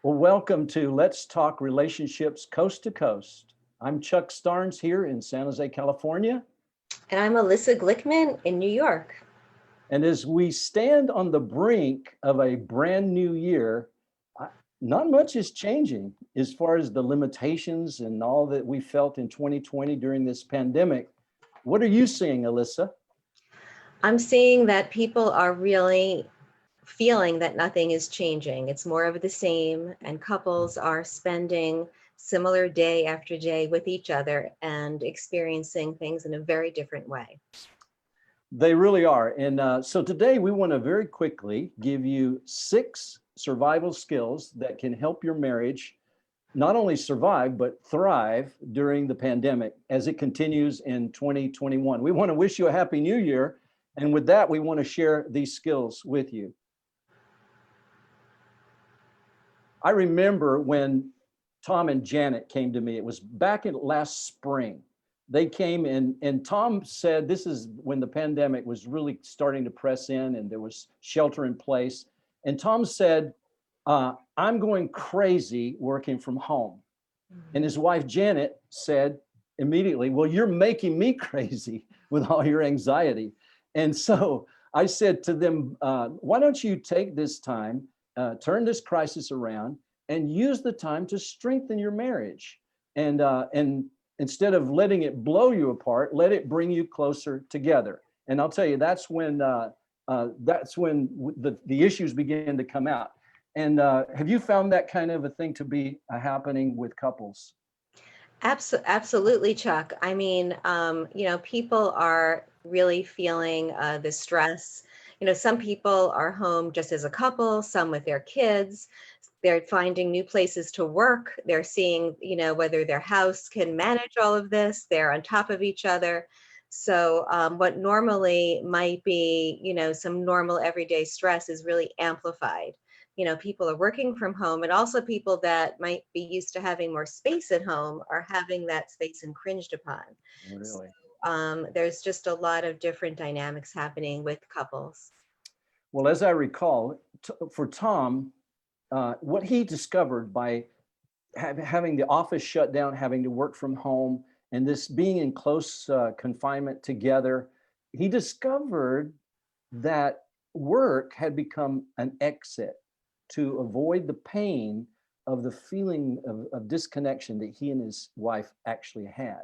Well, welcome to Let's Talk Relationships Coast to Coast. I'm Chuck Starnes here in San Jose, California. And I'm Elissa Glickman in New York. And as we stand on the brink of a brand new year, not much is changing as far as the limitations and all that we felt in 2020 during this pandemic. What are you seeing, Elissa? I'm seeing that people are really feeling that nothing is changing. It's more of the same, and couples are spending similar day after day with each other and experiencing things in a very different way. They really are. And so today we want to very quickly give you 6 survival skills that can help your marriage not only survive, but thrive during the pandemic as it continues in 2021. We want to wish you a happy new year. And with that, we want to share these skills with you. I remember when Tom and Janet came to me, it was back in last spring. They came in and Tom said, this is when the pandemic was really starting to press in and there was shelter in place. And Tom said, I'm going crazy working from home. And his wife, Janet, said immediately, well, you're making me crazy with all your anxiety. And so I said to them, why don't you take this time, turn this crisis around and use the time to strengthen your marriage. And instead of letting it blow you apart, let it bring you closer together. And I'll tell you, that's when the issues begin to come out. And have you found that kind of a thing to be happening with couples? Absolutely, Chuck. I mean, people are really feeling the stress. Some people are home just as a couple, some with their kids. They're finding new places to work. They're seeing, whether their house can manage all of this. They're on top of each other. So what normally might be, some normal everyday stress is really amplified. People are working from home, and also people that might be used to having more space at home are having that space infringed upon. Really? There's just a lot of different dynamics happening with couples. Well, as I recall, for Tom, what he discovered by having the office shut down, having to work from home, and this being in close confinement together, he discovered that work had become an exit to avoid the pain of the feeling of disconnection that he and his wife actually had.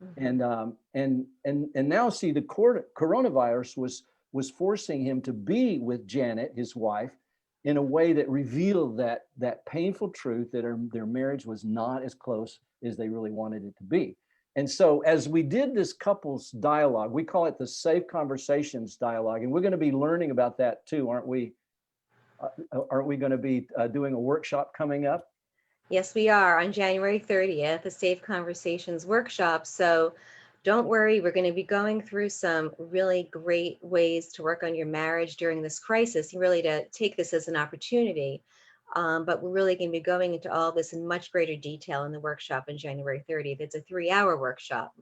Mhm. And now see, the coronavirus was forcing him to be with Janet, his wife, in a way that revealed that painful truth that their marriage was not as close as they really wanted it to be. And so as we did this couples dialogue, we call it the Safe Conversations dialogue, and we're going to be learning about that too, aren't we? Aren't we going to be doing a workshop coming up? Yes, we are on January 30th, the Safe Conversations workshop. So don't worry, we're going to be going through some really great ways to work on your marriage during this crisis, really to take this as an opportunity. But we're really going to be going into all this in much greater detail in the workshop on January 30th. It's a 3-hour workshop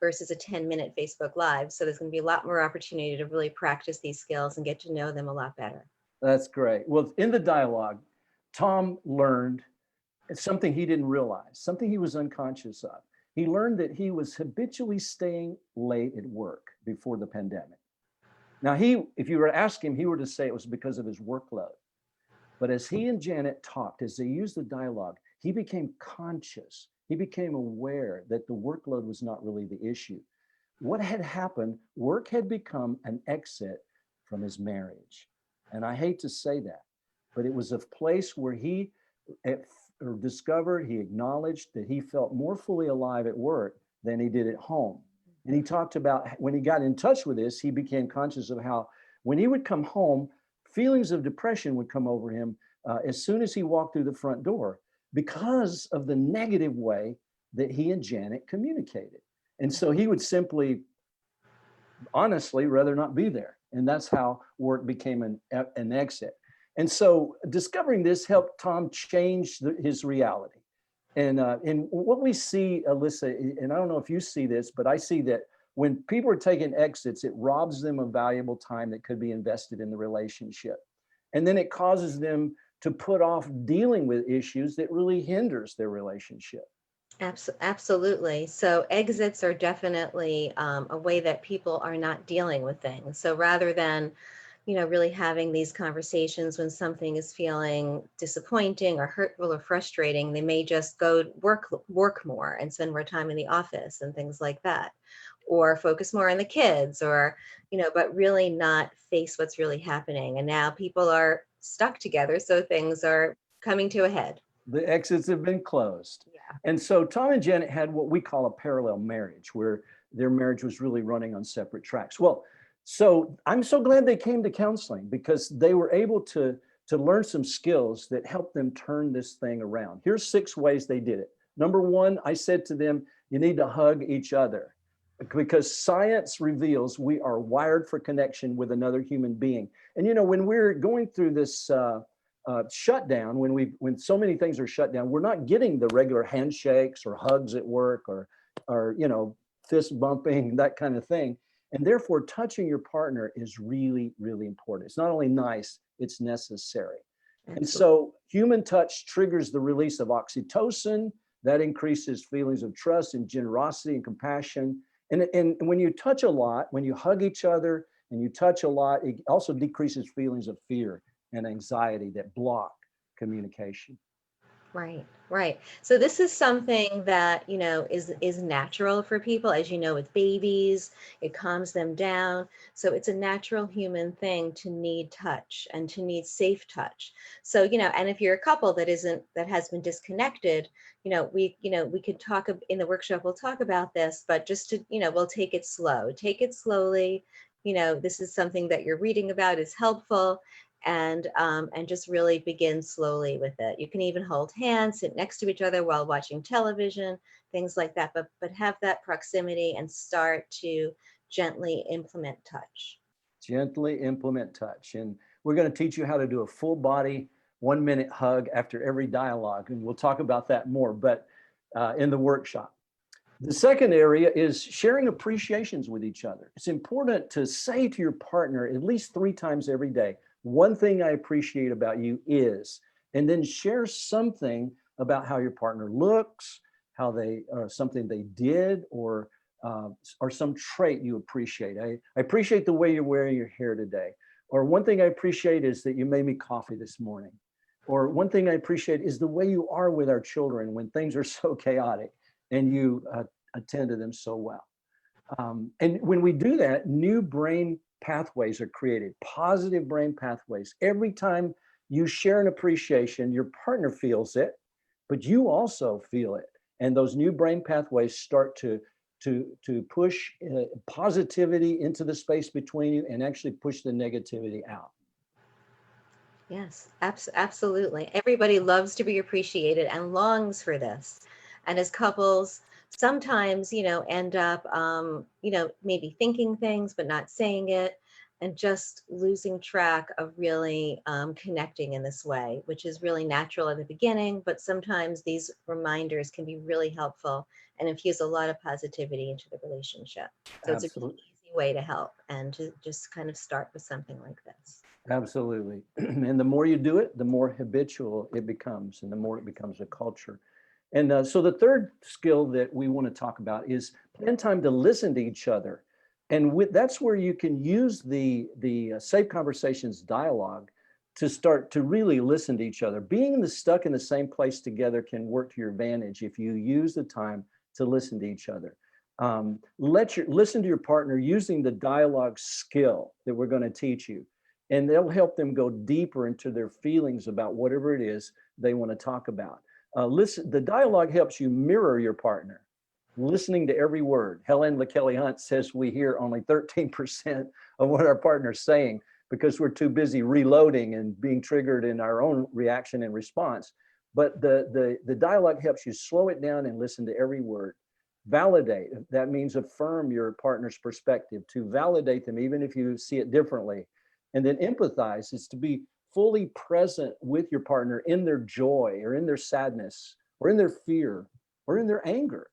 versus a 10-minute Facebook Live. So there's going to be a lot more opportunity to really practice these skills and get to know them a lot better. That's great. Well, in the dialogue, Tom learned something he didn't realize, something he was unconscious of. He learned that he was habitually staying late at work before the pandemic. Now, if you were to ask him, he were to say it was because of his workload. But as he and Janet talked, as they used the dialogue, he became conscious. He became aware that the workload was not really the issue. What had happened, work had become an exit from his marriage. And I hate to say that, but it was a place where he discovered, he acknowledged that he felt more fully alive at work than he did at home. And he talked about when he got in touch with this, he became conscious of how when he would come home, feelings of depression would come over him as soon as he walked through the front door because of the negative way that he and Janet communicated. And so he would simply, honestly, rather not be there. And that's how work became an exit. And so discovering this helped Tom change his reality. And what we see, Alyssa, and I don't know if you see this, but I see that when people are taking exits, it robs them of valuable time that could be invested in the relationship. And then it causes them to put off dealing with issues that really hinders their relationship. Absolutely. So exits are definitely a way that people are not dealing with things. So rather than, really having these conversations when something is feeling disappointing or hurtful or frustrating, they may just go work more and spend more time in the office and things like that, or focus more on the kids, or but really not face what's really happening. And now people are stuck together, so things are coming to a head. The exits have been closed. Yeah. And so Tom and Janet had what we call a parallel marriage, where their marriage was really running on separate tracks. Well, so I'm so glad they came to counseling, because they were able to learn some skills that helped them turn this thing around. Here's 6 ways they did it. Number 1, I said to them, you need to hug each other, because science reveals we are wired for connection with another human being. And when we're going through this shutdown, when so many things are shut down, we're not getting the regular handshakes or hugs at work, or fist bumping, that kind of thing. And therefore, touching your partner is really, really important. It's not only nice, it's necessary. Absolutely. And so human touch triggers the release of oxytocin. That increases feelings of trust and generosity and compassion. And when you touch a lot, when you hug each other and you touch a lot, it also decreases feelings of fear and anxiety that block communication. Right, right. So this is something that, is natural for people. As you know, with babies, it calms them down. So it's a natural human thing to need touch and to need safe touch. So, and if you're a couple that has been disconnected, we could talk in the workshop, we'll talk about this, but just to, we'll take it slow, take it slowly. This is something that you're reading about is helpful, and just really begin slowly with it. You can even hold hands, sit next to each other while watching television, things like that, but have that proximity and start to gently implement touch. Gently implement touch. And we're going to teach you how to do a full body 1-minute hug after every dialogue. And we'll talk about that more, but in the workshop. The second area is sharing appreciations with each other. It's important to say to your partner at least 3 times every day, one thing I appreciate about you is, and then share something about how your partner looks, how or something they did, or some trait you appreciate. I appreciate the way you're wearing your hair today. Or one thing I appreciate is that you made me coffee this morning. Or one thing I appreciate is the way you are with our children when things are so chaotic, and you attend to them so well. And when we do that, new brain pathways are created, positive brain pathways. Every time you share an appreciation, your partner feels it, but you also feel it. And those new brain pathways start to push positivity into the space between you and actually push the negativity out. Yes, absolutely. Everybody loves to be appreciated and longs for this. And as couples, sometimes, end up, maybe thinking things, but not saying it, and just losing track of really connecting in this way, which is really natural at the beginning. But sometimes these reminders can be really helpful and infuse a lot of positivity into the relationship. So it's a really easy way to help, and to just kind of start with something like this. Absolutely. And the more you do it, the more habitual it becomes, and the more it becomes a culture. And so the third skill that we want to talk about is plan time to listen to each other. And that's where you can use the Safe Conversations dialogue to start to really listen to each other. Being stuck in the same place together can work to your advantage if you use the time to listen to each other. Listen to your partner using the dialogue skill that we're going to teach you. And they'll help them go deeper into their feelings about whatever it is they want to talk about. The dialogue helps you mirror your partner, listening to every word. Helen LaKelly Hunt says we hear only 13% of what our partner's saying because we're too busy reloading and being triggered in our own reaction and response. But the dialogue helps you slow it down and listen to every word. Validate, that means affirm your partner's perspective, to validate them even if you see it differently. And then empathize is to be fully present with your partner in their joy or in their sadness or in their fear or in their anger.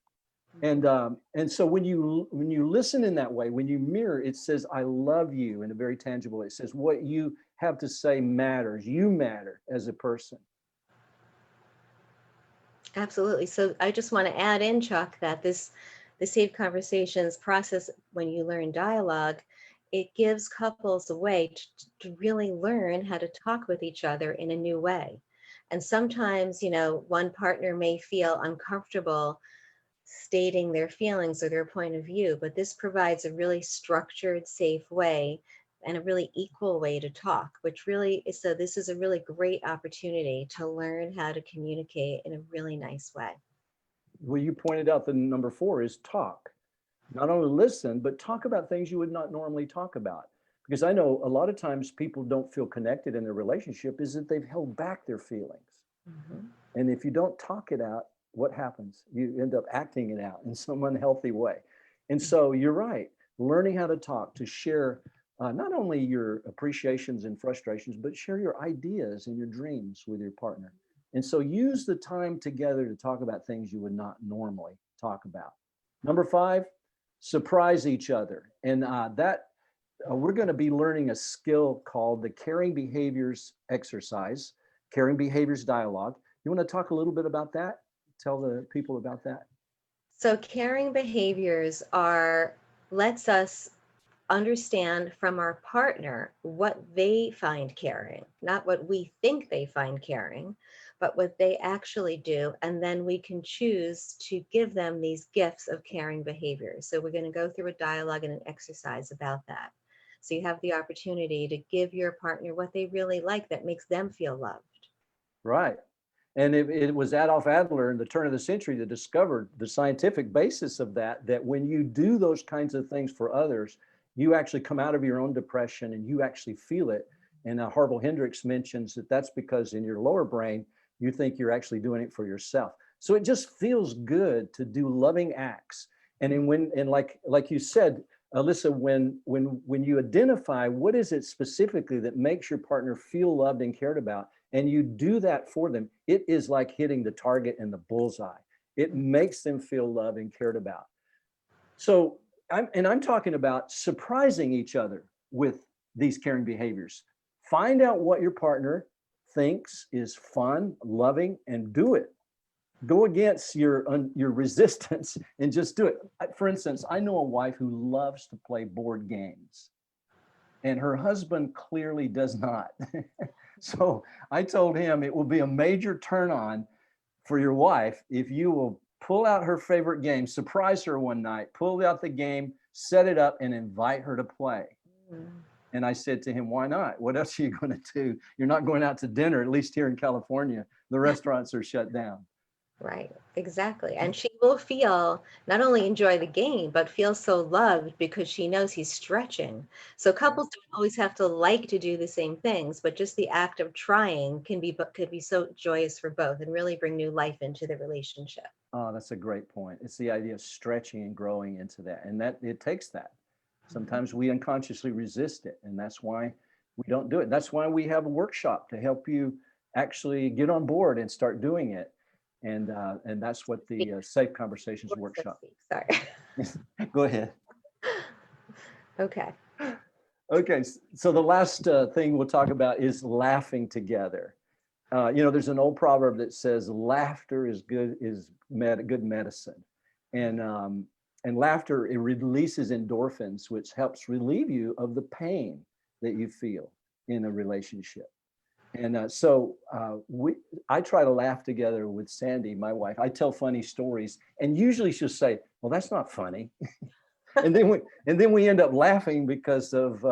And so when you listen in that way, when you mirror, it says, I love you in a very tangible way. It says what you have to say matters. You matter as a person. Absolutely. So I just want to add in, Chuck, that the Safe Conversations process, when you learn dialogue, it gives couples a way to really learn how to talk with each other in a new way. And sometimes, one partner may feel uncomfortable stating their feelings or their point of view, but this provides a really structured, safe way and a really equal way to talk, which really is, so this is a really great opportunity to learn how to communicate in a really nice way. Well, you pointed out the number 4 is talk. Not only listen, but talk about things you would not normally talk about. Because I know a lot of times people don't feel connected in their relationship is that they've held back their feelings. Mhm. And if you don't talk it out, what happens? You end up acting it out in some unhealthy way. And so you're right, learning how to talk, to share not only your appreciations and frustrations, but share your ideas and your dreams with your partner. And so use the time together to talk about things you would not normally talk about. Number 5, surprise each other. And that we're going to be learning a skill called the caring behaviors exercise, caring behaviors dialogue. You want to talk a little bit about that? Tell the people about that. So caring behaviors lets us understand from our partner what they find caring, not what we think they find caring, but what they actually do. And then we can choose to give them these gifts of caring behaviors. So we're going to go through a dialogue and an exercise about that. So you have the opportunity to give your partner what they really like that makes them feel loved. Right. And it was Adolf Adler in the turn of the century that discovered the scientific basis of that, that when you do those kinds of things for others, you actually come out of your own depression and you actually feel it. And Harville Hendricks mentions that that's because in your lower brain, you think you're actually doing it for yourself. So it just feels good to do loving acts. And like you said, Alyssa, when you identify what is it specifically that makes your partner feel loved and cared about, and you do that for them, it is like hitting the target and the bullseye. It makes them feel loved and cared about. So I'm talking about surprising each other with these caring behaviors. Find out what your partner thinks is fun, loving, and do it. Go against your resistance and just do it. For instance, I know a wife who loves to play board games, and her husband clearly does not. So I told him it will be a major turn on for your wife if you will pull out her favorite game, surprise her one night, pull out the game, set it up, and invite her to play. Mm. And I said to him, why not? What else are you going to do? You're not going out to dinner, at least here in California. The restaurants are shut down. Right, exactly. And she will feel, not only enjoy the game, but feel so loved because she knows he's stretching. So couples don't always have to like to do the same things, but just the act of trying could be so joyous for both and really bring new life into the relationship. Oh, that's a great point. It's the idea of stretching and growing into that. And that it takes that. Sometimes we unconsciously resist it. And that's why we don't do it. That's why we have a workshop to help you actually get on board and start doing it. And that's what the Safe Conversations workshop. Sorry. Go ahead. Okay. Okay, so the last thing we'll talk about is laughing together. There's an old proverb that says laughter is good medicine, and laughter, it releases endorphins, which helps relieve you of the pain that you feel in a relationship. And so I try to laugh together with Sandy, my wife. I tell funny stories, and usually she'll say, "Well, that's not funny," and then we end up laughing because of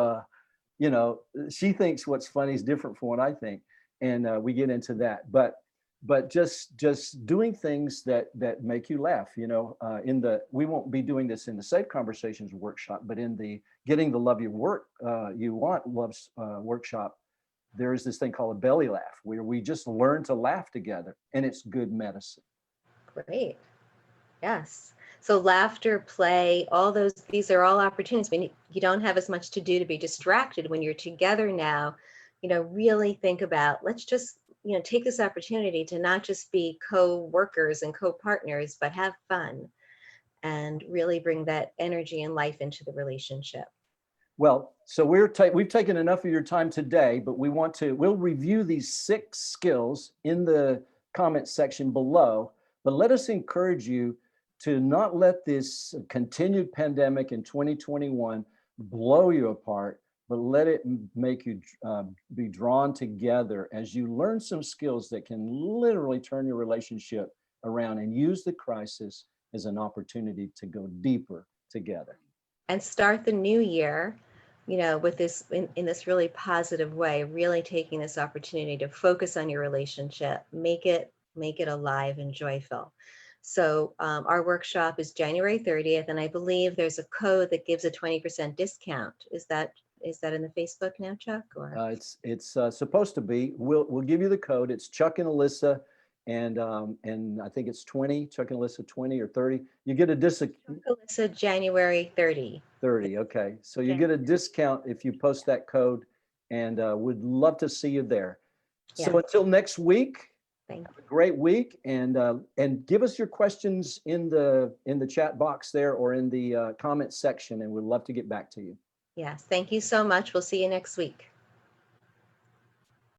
she thinks what's funny is different from what I think, and we get into that. But just doing things that make you laugh. We won't be doing this in the Safe Conversations workshop, but in the Getting the Love You Want loves workshop, there is this thing called a belly laugh where we just learn to laugh together, and it's good medicine. Great. Yes. So laughter, play, these are all opportunities when you don't have as much to do to be distracted when you're together now, really think about, let's just, take this opportunity to not just be co-workers and co-partners, but have fun. and really bring that energy and life into the relationship. Well, so we've taken enough of your time today, but we'll review these 6 skills in the comment section below. But let us encourage you to not let this continued pandemic in 2021 blow you apart, but let it make you be drawn together as you learn some skills that can literally turn your relationship around, and use the crisis as an opportunity to go deeper together. And start the new year, with this in this really positive way, really taking this opportunity to focus on your relationship, make it alive and joyful. So our workshop is January 30th, and I believe there's a code that gives a 20% discount. Is that in the Facebook now, Chuck? Or It's supposed to be. We'll give you the code. It's Chuck and Elissa, and I think it's 20. Chuck and Elissa 20 or 30. You get a discount. Elissa, January 30. 30. Okay, so you get a discount if you post that code, and we'd love to see you there. So until next week. Thank you. Great week, and give us your questions in the chat box there, or in the comment section, and we'd love to get back to you. Yes, thank you so much. We'll see you next week.